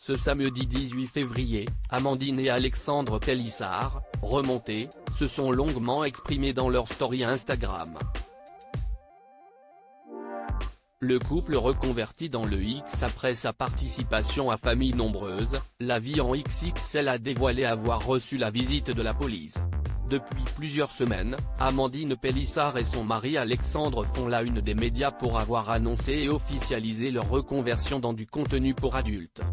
Ce samedi 18 février, Amandine et Alexandre Pélissard, remontés, se sont longuement exprimés dans leur story Instagram. Le couple reconverti dans le X après sa participation à Famille Nombreuse, la vie en XXL a dévoilé avoir reçu la visite de la police. Depuis plusieurs semaines, Amandine Pélissard et son mari Alexandre font la une des médias pour avoir annoncé et officialisé leur reconversion dans du contenu pour adultes.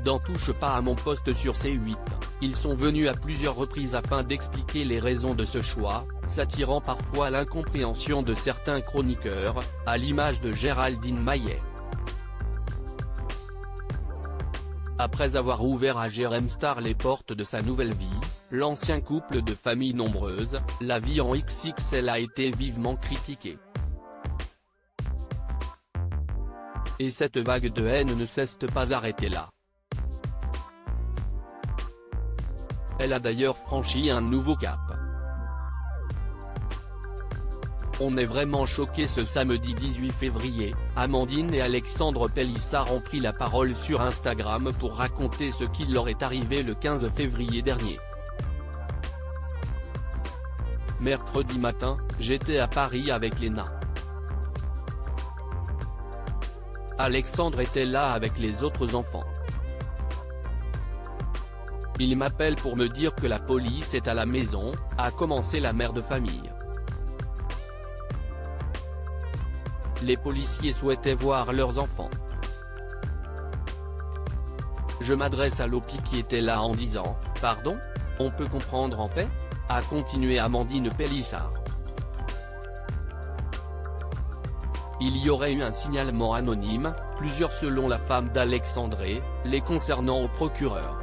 Dans Touche pas à mon poste sur C8, ils sont venus à plusieurs reprises afin d'expliquer les raisons de ce choix, s'attirant parfois l'incompréhension de certains chroniqueurs, à l'image de Géraldine Maillet. Après avoir ouvert à Jérém Star les portes de sa nouvelle vie, l'ancien couple de Famille Nombreuse, la vie en XXL a été vivement critiquée. Et cette vague de haine ne s'est pas arrêtée là. Elle a d'ailleurs franchi un nouveau cap. On est vraiment choqués. Ce samedi 18 février, Amandine et Alexandre Pélissard ont pris la parole sur Instagram pour raconter ce qui leur est arrivé le 15 février dernier. Mercredi matin, j'étais à Paris avec Léna. Alexandre était là avec les autres enfants. Il m'appelle pour me dire que la police est à la maison, a commencé la mère de famille. Les policiers souhaitaient voir leurs enfants. Je m'adresse à l'OPI qui était là en disant « Pardon, on peut comprendre en fait ?» a continué Amandine Pélissard. Il y aurait eu un signalement anonyme, plusieurs selon la femme d'Alexandre, les concernant au procureur.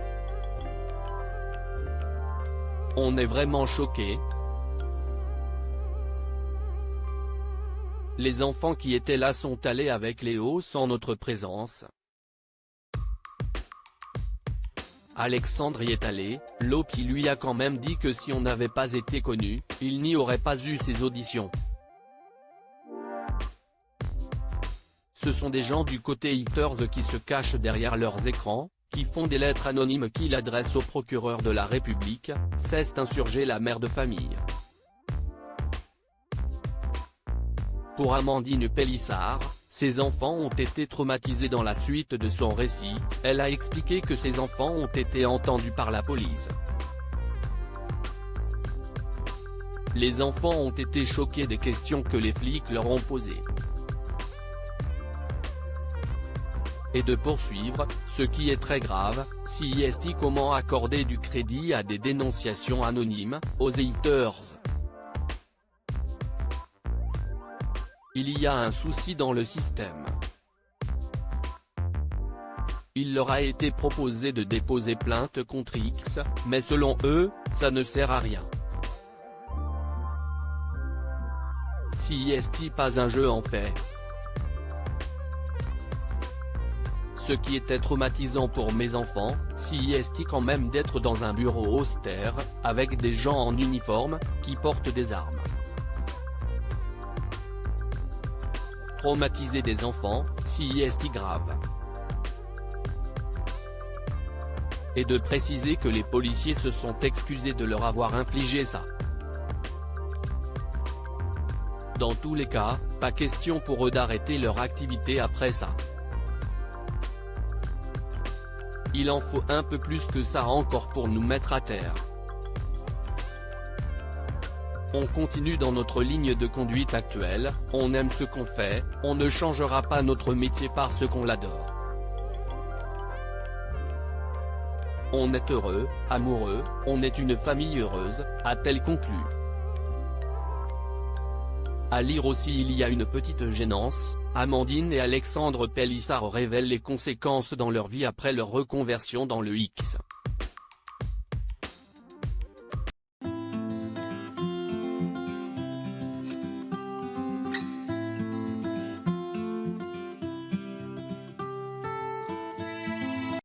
On est vraiment choqués. Les enfants qui étaient là sont allés avec Léo sans notre présence. Alexandre y est allé, l'OPI lui a quand même dit que si on n'avait pas été connu, il n'y aurait pas eu ces auditions. Ce sont des gens du côté haters qui se cachent derrière leurs écrans, qui font des lettres anonymes qu'il adresse au procureur de la République, s'est insurgée la mère de famille. Pour Amandine Pélissard, ses enfants ont été traumatisés. Dans la suite de son récit, elle a expliqué que ses enfants ont été entendus par la police. Les enfants ont été choqués des questions que les flics leur ont posées. Et de poursuivre, ce qui est très grave, si est comment accorder du crédit à des dénonciations anonymes, aux haters. Il y a un souci dans le système. Il leur a été proposé de déposer plainte contre X, mais selon eux, ça ne sert à rien. Si est pas un jeu en fait. Ce qui était traumatisant pour mes enfants, si est quand même d'être dans un bureau austère, avec des gens en uniforme, qui portent des armes. Traumatiser des enfants, si est grave. Et de préciser que les policiers se sont excusés de leur avoir infligé ça. Dans tous les cas, pas question pour eux d'arrêter leur activité après ça. Il en faut un peu plus que ça encore pour nous mettre à terre. On continue dans notre ligne de conduite actuelle, on aime ce qu'on fait, on ne changera pas notre métier parce qu'on l'adore. On est heureux, amoureux, on est une famille heureuse, a-t-elle conclu. À lire aussi il y a une petite gênance, Amandine et Alexandre Pélissard révèlent les conséquences dans leur vie après leur reconversion dans le X.